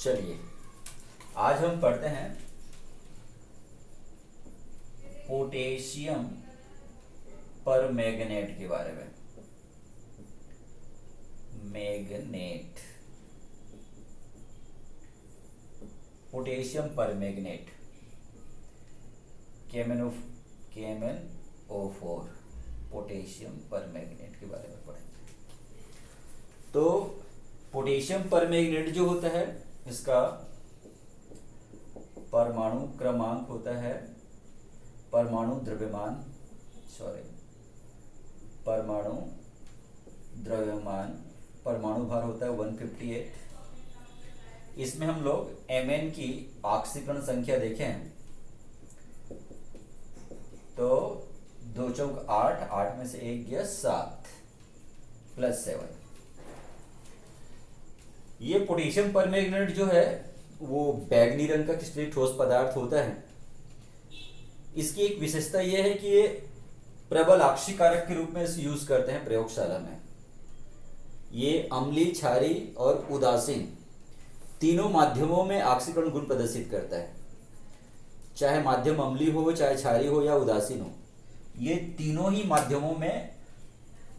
चलिए आज हम पढ़ते हैं पोटेशियम परमैंगनेट के बारे में। Magnet, potassium permanganate, KMnO4, potassium permanganate के बारे में पढ़ेंगे। तो पोटेशियम परमैंगनेट जो होता है इसका परमाणु क्रमांक होता है, परमाणु द्रव्यमान, परमाणु भार होता है 158। इसमें हम लोग Mn की ऑक्सीकरण संख्या देखें तो 2 चौक 8, 8 में से 1 गया 7 + 7। ये पोटेशियम परमैंगनेट जो है वो बैगनी रंग का क्रिस्टलीय ठोस पदार्थ होता है। इसकी एक विशेषता यह है कि ये प्रबल ऑक्सीकारक के रूप में इसे यूज करते हैं प्रयोगशाला में। ये अम्लीय, क्षारीय और उदासीन तीनों माध्यमों में ऑक्सीकरण गुण प्रदर्शित करता है। चाहे माध्यम अम्लीय हो, चाहे क्षारीय हो या उदासीन हो, ये तीनों ही माध्यमों में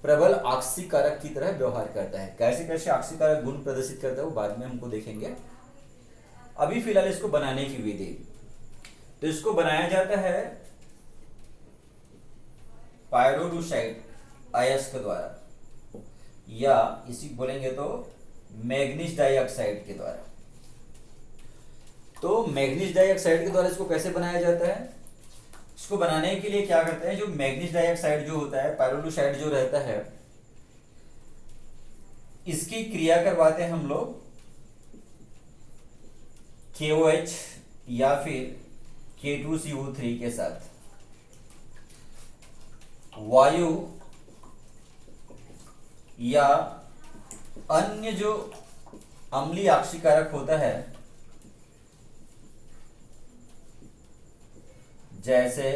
प्रबल ऑक्सीकारक की तरह व्यवहार करता है। कैसे कैसे ऑक्सीकारक गुण प्रदर्शित करता है वो बाद में हमको देखेंगे। अभी फिलहाल इसको बनाने की विधि, तो इसको बनाया जाता है पायरोलुसाइड अयस्क द्वारा, या इसी बोलेंगे तो मैग्नीज डाइऑक्साइड के द्वारा। तो मैग्नीज डाइऑक्साइड के द्वारा इसको कैसे बनाया जाता है? इसको बनाने के लिए क्या करते हैं, जो मैग्नीज डाइऑक्साइड जो होता है, पायरोलुसाइड जो रहता है, इसकी क्रिया करवाते हैं हम लोग KOH या फिर K2CO3 के साथ। वायु या अन्य जो अम्लीय ऑक्सीकारक होता है, जैसे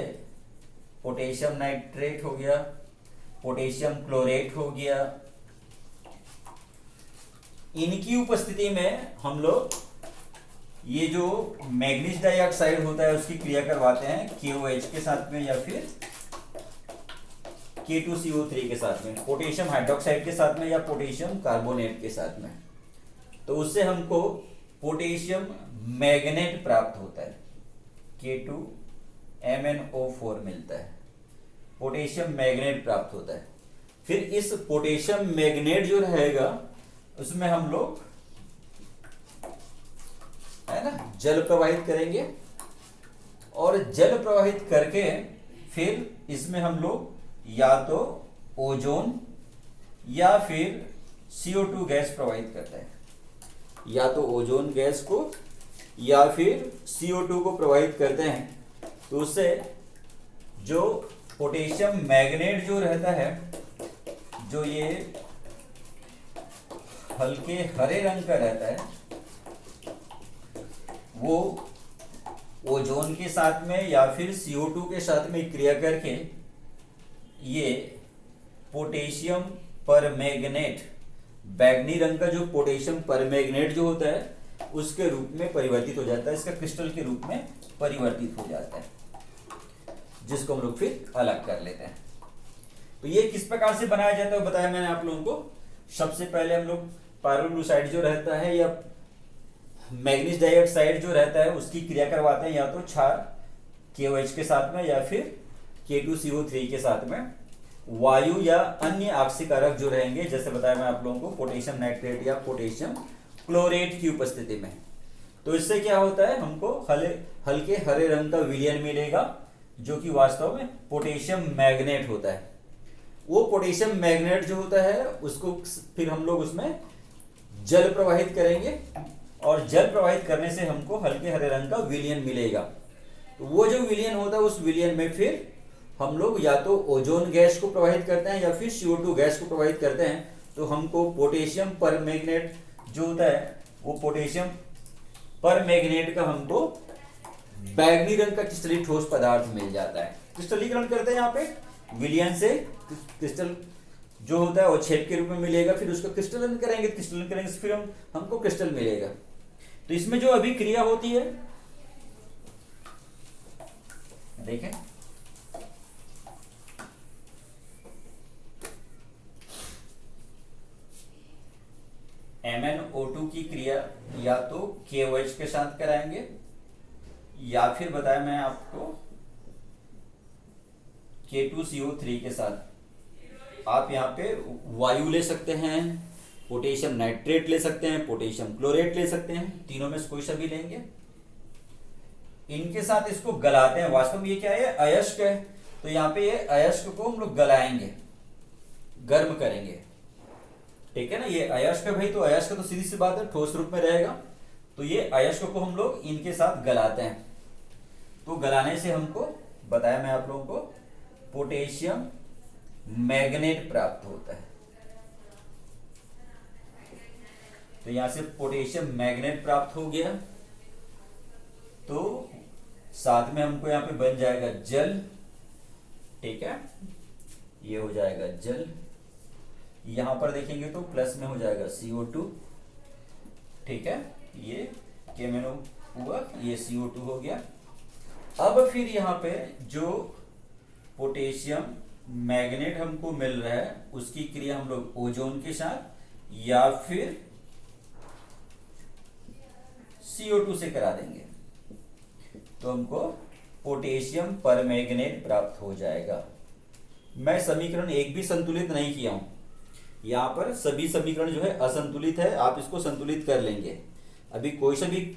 पोटेशियम नाइट्रेट हो गया, पोटेशियम क्लोरेट हो गया, इनकी उपस्थिति में हम लोग ये जो मैग्नीज डाइऑक्साइड होता है उसकी क्रिया करवाते हैं KOH के साथ में या फिर K2CO3 के साथ में, पोटेशियम हाइड्रोक्साइड के साथ में या पोटेशियम कार्बोनेट के साथ में। तो उससे हमको पोटेशियम मैग्नेट प्राप्त होता है, K2MnO4 मिलता है, पोटेशियम मैग्नेट प्राप्त होता है। फिर इस पोटेशियम मैग्नेट जो रहेगा उसमें हम लोग है ना जल प्रवाहित करेंगे, और जल प्रवाहित करके फिर इसमें हम लोग या तो ओजोन या फिर CO2 गैस प्रवाहित करते हैं, या तो ओजोन गैस को या फिर CO2 को प्रवाहित करते हैं। तो उससे जो पोटेशियम मैग्नेट जो रहता है, जो ये हल्के हरे रंग का रहता है, वो ओजोन के साथ में या फिर CO2 के साथ में क्रिया करके ये पोटेशियम परमैंगनेट, बैगनी रंग का जो पोटेशियम परमैंगनेट जो होता है उसके रूप में परिवर्तित हो जाता है, इसका क्रिस्टल के रूप में परिवर्तित हो जाता है, जिसको हम लोग फिर अलग कर लेते हैं। तो ये किस प्रकार से बनाया जाता है बताया मैंने आप लोगों को। सबसे पहले हम लोग पायरोलुसाइड जो रहता है या मैग्नीज डाइऑक्साइड जो रहता है उसकी क्रिया करवाते हैं, या तो क्षार KOH के साथ में या फिर K2CO3 के साथ में। वायु या अन्य ऑक्सीकारक जो रहेंगे, जैसे बताया मैं आप लोगों को, पोटेशियम नाइट्रेट या पोटेशियम क्लोरेट की उपस्थिति में। तो इससे क्या होता है, हमको हल्के हरे रंग का विलयन मिलेगा, जो कि वास्तव में पोटेशियम मैग्नेट होता है। वो पोटेशियम मैग्नेट जो होता है उसको फिर हम लोग उसमें जल प्रवाहित करेंगे, और जल प्रवाहित करने से हमको हल्के हरे रंग का विलयन मिलेगा। तो वो जो विलयन होता है उस विलयन में फिर हम लोग या तो ओजोन गैस को प्रवाहित करते हैं या फिर CO2 गैस को प्रवाहित करते हैं। तो हमको पोटेशियम परमैंगनेट जो होता है वो पोटेशियम परमैंगनेट का हमको बैगनी रंग का क्रिस्टलीय ठोस पदार्थ मिल जाता है। क्रिस्टलीकरण करते हैं यहाँ पे विलयन से, क्रिस्टल जो होता है वो छेद के रूप में मिलेगा, फिर उसको क्रिस्टलन करेंगे, क्रिस्टलन करेंगे फिर हमको क्रिस्टल मिलेगा। तो इसमें जो अभिक्रिया होती है, देखें, MnO2 की क्रिया या तो KOH के साथ कराएंगे या फिर बताया मैं आपको K2CO3 के साथ। आप यहाँ पे वायु ले सकते हैं, पोटेशियम नाइट्रेट ले सकते हैं, पोटेशियम क्लोरेट ले सकते हैं, तीनों में से कोई सा भी लेंगे। इनके साथ इसको गलाते हैं। वास्तव में ये क्या है, अयस्क है, तो यहाँ पे ये अयस्क को हम लोग गलाएंगे, गर्म करेंगे, ठीक है ना। ये अयस्क है भाई, तो अयस्क तो सीधी सी बात है ठोस रूप में रहेगा, तो ये अयस्क को हम लोग इनके साथ गलाते हैं। तो गलाने से हमको बताया मैं आप लोगों को पोटेशियम मैग्नेट प्राप्त होता है। तो यहां से पोटेशियम मैग्नेट प्राप्त हो गया, तो साथ में हमको यहां पे बन जाएगा जल, ठीक है, ये हो जाएगा जल। यहां पर देखेंगे तो प्लस में हो जाएगा CO2, ठीक है, ये KMnO हुआ, ये CO2 हो गया। अब फिर यहां पे जो पोटेशियम मैग्नेट हमको मिल रहा है उसकी क्रिया हम लोग ओजोन के साथ या फिर CO2 से करा देंगे, तो हमको पोटेशियम परमैंगनेट प्राप्त हो जाएगा। मैं समीकरण एक भी संतुलित नहीं किया हूं, यहां पर सभी समीकरण जो है असंतुलित है, आप इसको संतुलित कर लेंगे। अभी कोई सा भी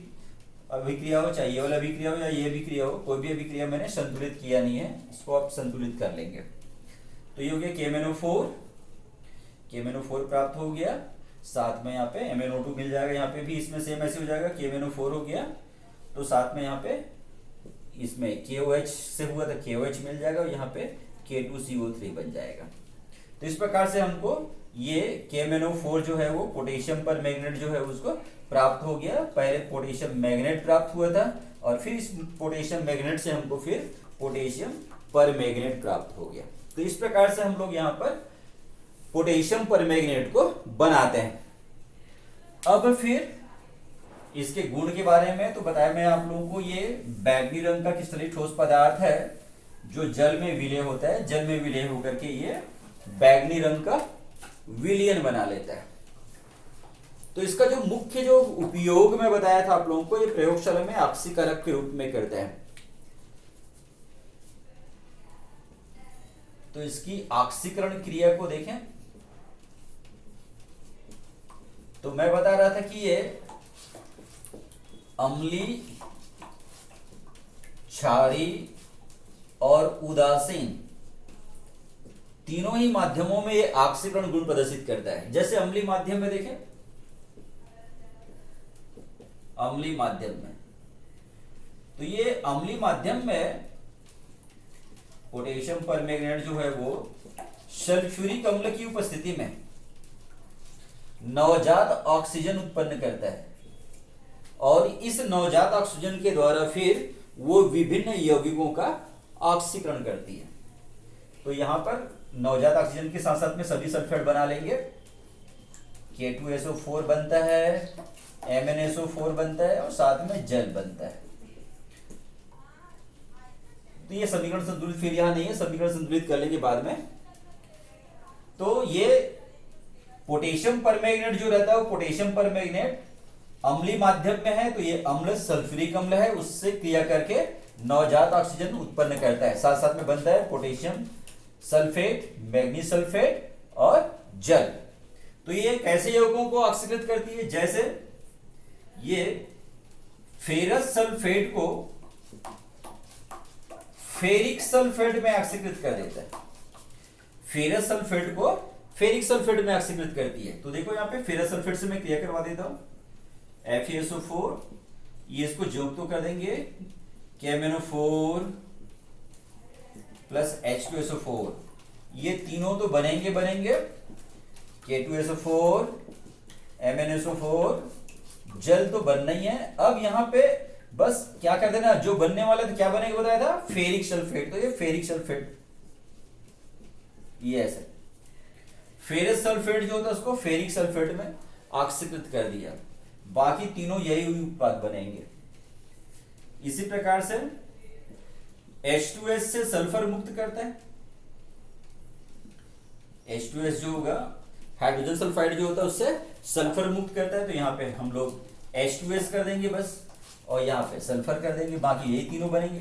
अभिक्रिया हो, चाहे ये वाला अभिक्रिया हो या ये अभिक्रिया हो, कोई भी अभिक्रिया मैंने संतुलित किया नहीं है, इसको आप संतुलित कर लेंगे। तो ये हो गया KMnO4 प्राप्त हो गया, साथ में यहाँ पे MnO2 मिल जाएगा, यहाँ पे भी इसमें सेम ऐसे हो जाएगा, KMnO4 हो गया, तो साथ में यहाँ पे इसमें KOH से हुआ था KOH मिल जाएगा, और यहाँ पे K2CO3 बन जाएगा। तो इस प्रकार से हमको ये KMnO4 जो है वो पोटेशियम पर मैग्नेट जो है उसको प्राप्त हो गया। पहले पोटेशियम मैग्नेट प्राप्त हुआ था और फिर इस पोटेशियम मैग्नेट से हमको फिर पोटेशियम पर मैग्नेट प्राप्त हो गया। तो इस प्रकार से हम लोग यहाँ पर पोटेशियम पर मैग्नेट को बनाते हैं। अब फिर इसके गुण के बारे में तो बताया मैं आप लोगों को, ये बैंगनी रंग का क्रिस्टलीय ठोस पदार्थ है जो जल में विलय होता है, जल में विलय होकर के ये बैंगनी रंग का विलयन बना लेता है। तो इसका जो मुख्य जो उपयोग मैं बताया था आप लोगों को, ये प्रयोगशाला में ऑक्सीकारक के रूप में करते हैं। तो इसकी ऑक्सीकरण क्रिया को देखें तो मैं बता रहा था कि ये अम्लीय, क्षारीय और उदासीन तीनों ही माध्यमों में ये ऑक्सीकरण गुण प्रदर्शित करता है। जैसे अम्लीय माध्यम में देखें, अम्लीय माध्यम में, तो ये अम्लीय माध्यम में पोटेशियम परमैंगनेट जो है वो सल्फ्यूरिक अम्ल की उपस्थिति में नवजात ऑक्सीजन उत्पन्न करता है, और इस नवजात ऑक्सीजन के द्वारा फिर वो विभिन्न यौगिकों का ऑक्सीकरण करती है। तो यहां पर नवजात ऑक्सीजन के साथ साथ में सभी सल्फेट बना लेंगे, K2SO4 बनता है, MnSO4 बनता है और साथ में जल बनता है। तो ये समीकरण संतुलित फिर यहां नहीं है, समीकरण संतुलित कर लेंगे बाद में। तो ये पोटेशियम परमैंगनेट जो रहता है वो पोटेशियम परमैंगनेट अम्लीय माध्यम में है, तो ये अम्ल सल्फ्यूरिक अम्ल है, उससे क्रिया करके नवजात ऑक्सीजन उत्पन्न करता है। साथ साथ में बनता है पोटेशियम सल्फेट, मैग्नीज सल्फेट और जल। तो ये कैसे यौगिकों को ऑक्सीकृत करती है, जैसे ये फेरस सल्फेट को फेरिक सल्फेट में ऑक्सीकृत कर देता है, फेरस सल्फेट को फेरिक सल्फेट में ऑक्सीकृत करती है। तो देखो यहाँ पे फेरस सल्फेट से मैं क्रिया करवा देता हूं, FeSO4, ये इसको जोड़ तो कर देंगे, KMnO4 प्लस H2SO4, ये तीनों तो बनेंगे K2SO4, MnSO4, जल तो बनना ही है। अब यहाँ पे बस क्या कर देना, जो बनने वाला था क्या बनेगा बताया था, फेरिक सल्फेट, तो ये फेरिक सल्फेट, ये ऐसे फेरस सल्फेट जो होता है उसको फेरिक सल्फेट में ऑक्सीकृत कर दिया। बाकी तीनों यही उत्पाद बनेंगे। इसी प्रकार से H2S से सल्फर मुक्त करता है। H2S जो होगा, हाइड्रोजन सल्फाइड जो होता है, उससे सल्फर मुक्त करता है। तो यहाँ पे हम लोग H2S कर देंगे बस, और यहाँ पे सल्फर कर देंगे, बाकी यही तीनों बनेंगे।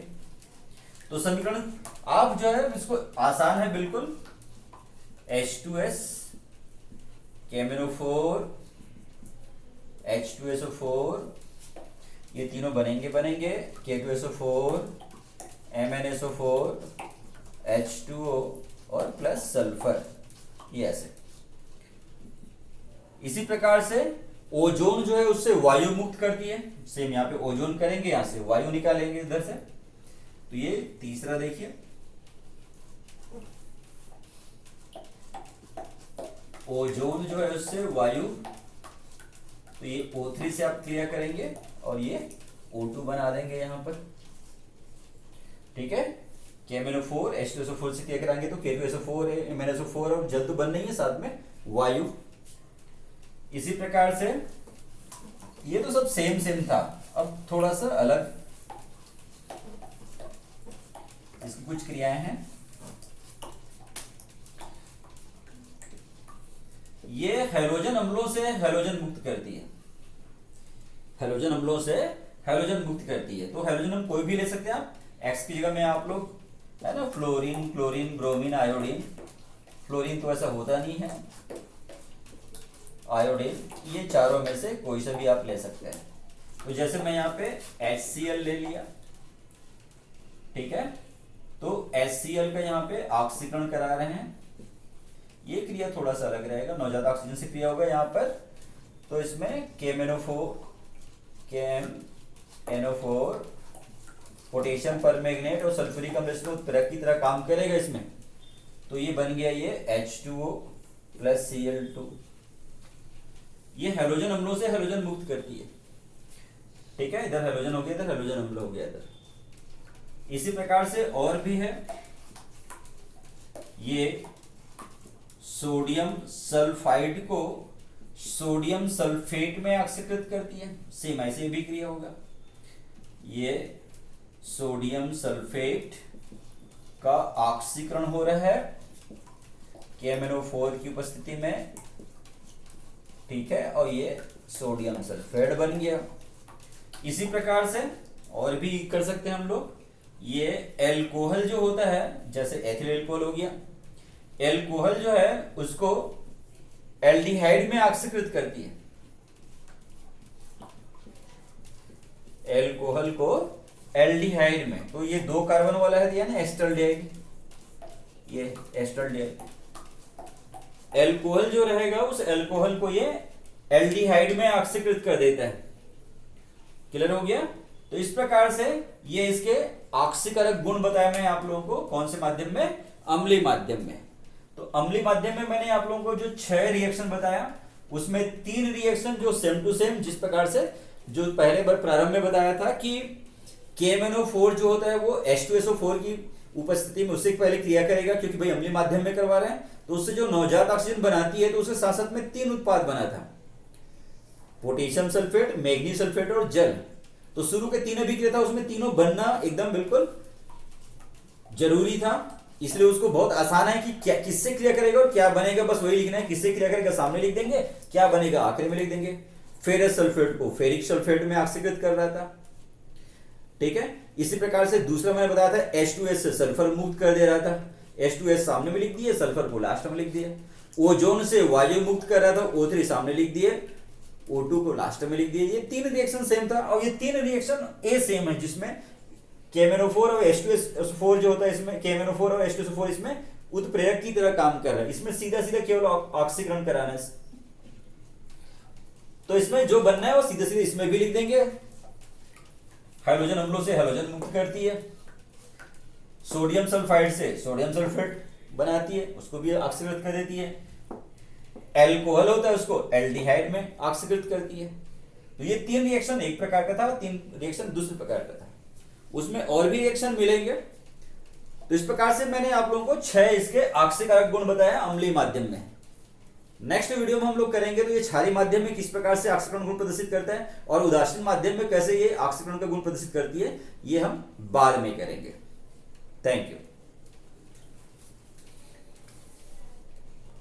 तो समीकरण आप जो है इसको आसान है बिल्कुल, H2S KMnO4 H2SO4 ये तीनों बनेंगे K2SO4 MnSO4 H2O और प्लस सल्फर, ये ऐसे। इसी प्रकार से ओजोन जो है उससे वायु मुक्त करती है। सेम यहाँ पे ओजोन करेंगे, यहां से वायु निकालेंगे इधर से। तो ये तीसरा देखिए, ओजोन जो है उससे वायु, तो ये O3 से आप क्लियर करेंगे और ये O2 बना देंगे यहां पर, ठीक है। KMnO4 H2SO4 से क्लियर कराएंगे तो K2SO4 MnSO4 और जल तो बन नहीं है, साथ में वायु। इसी प्रकार से ये तो सब सेम सेम था, अब थोड़ा सा अलग इसकी कुछ क्रियाएं हैं। ये हैलोजन अम्लों से हैलोजन मुक्त करती है, हैलोजन अम्लों से हैलोजन मुक्त करती है। तो हैलोजन हम कोई भी ले सकते हैं आप, एक्स की जगह में आप लोग, है ना, fluorine, chlorine, bromine, iodine. Fluorine तो ऐसा होता नहीं है, आयोडीन, ये चारों में से कोई सा भी आप ले सकते हैं। तो जैसे मैं यहाँ पे HCl ले लिया, ठीक है, तो HCl का यहाँ पे ऑक्सीकरण करा रहे हैं। ये क्रिया थोड़ा सा अलग रहेगा, नवजात ऑक्सीजन से क्रिया होगा यहाँ पर। तो इसमें KMnO4 पोटेशियम परमैंगनेट और सल्फ्यूरिक अम्ल इसमें उत्प्रेरक की तरह काम करेगा इसमें। तो ये बन गया ये H2O प्लस Cl2। ये हैलोजन अम्लों से हैलोजन मुक्त करती है, ठीक है। इधर हैलोजन हो गया, इधर हैलोजन अम्ल हो गया इधर। इसी प्रकार से और भी है, ये सोडियम सल्फाइड को सोडियम सल्फेट में ऑक्सीकृत करती है। सेम ऐसे भी क्रिया होगा, ये सोडियम सल्फेट का ऑक्सीकरण हो रहा है KMnO4 की उपस्थिति में, ठीक है, और ये सोडियम सल्फेट बन गया। इसी प्रकार से और भी कर सकते हैं हम लोग। ये एल्कोहल जो होता है, जैसे एथिल एल्कोहल हो गया, एल्कोहल जो है उसको एल्डिहाइड में ऑक्सीकृत करती है। एल्कोहल को एल्डिहाइड में, तो ये 2 कार्बन वाला है दिया ना, एस्टल्डिहाइड, ये एस्टल्डिहाइड। एल्कोहल जो रहेगा उस एल्कोहल को ये एल्डिहाइड में ऑक्सीकृत कर देता है। क्लियर हो गया। तो इस प्रकार से ये इसके ऑक्सीकारक गुण बताया मैं आप लोगों को, कौन से माध्यम में, अम्लीय माध्यम में। तो अम्लीय माध्यम में मैंने आप लोगों को जो 6 रिएक्शन बताया, उसमें 3 रिएक्शन जो सेम टू सेम, जिस प्रकार से जो पहले बार प्रारंभ में बताया था कि KMnO4 जो होता है वो H2SO4 की उपस्थिति में उससे पहले क्रिया करेगा, क्योंकि भाई अम्लीय माध्यम में करवा रहे हैं। तो उससे जो नवजात ऑक्सीजन बनाती है, तो उसके साथ साथ में 3 उत्पाद बना था, पोटेशियम सल्फेट, मैग्नीशियम सल्फेट और जल। तो शुरू के 3 अभिक्रिया था, उसमें तीनों बनना एकदम बिल्कुल जरूरी था। इसलिए उसको बहुत आसान है कि क्या किससे क्रिया करेगा और क्या बनेगा, बस वही लिखना है। किससे क्रिया करेगा सामने लिख देंगे, क्या बनेगा आखिरी में लिख देंगे। फेरस सल्फेट को फेरिक सल्फेट में ऑक्सीकृत कर रहा था, ठीक है। इसी प्रकार से दूसरा मैंने बताया था H2S से सल्फर मुक्त कर दे रहा था, H2S सामने में लिख दिए, सल्फर को लास्ट में लिख दिया। ओजोन से वायु मुक्त कर रहा था, O3 सामने लिख दिए, O2 को लास्ट में लिख दिए। ये 3 रिएक्शन सेम था, और ये 3 रिएक्शन ए सेम है, जिसमें KMnO4 और H2SO4 जो होता है, इसमें KMnO4 और H2SO4 इसमें उत्प्रेरक की तरह काम कर रहा है। इसमें सीधा सीधा केवल ऑक्सीकरण कराना है। तो इसमें जो बनना है वो सीधे सीधे इसमें भी लिख देंगे। हाइड्रोजन अम्लों से हाइड्रोजन मुक्त करती है, सोडियम सल्फाइड से सोडियम सल्फेट बनाती है, उसको भी ऑक्सीकृत कर देती है। एल्कोहल होता है, उसको एल्डिहाइड में ऑक्सीकृत करती है। तो ये 3 रिएक्शन एक प्रकार का था, 3 रिएक्शन दूसरे प्रकार का था। उसमें और भी रिएक्शन मिलेंगे। तो इस प्रकार से मैंने आप लोगों को 6 इसके ऑक्सीकारक गुण बताया अम्लीय माध्यम में। नेक्स्ट वीडियो में हम लोग करेंगे तो ये क्षारीय माध्यम में किस प्रकार से ऑक्सीकरण गुण प्रदर्शित करता है और उदासीन माध्यम में कैसे ये ऑक्सीकरण का गुण प्रदर्शित करती है, ये हम बाद में करेंगे। Thank you.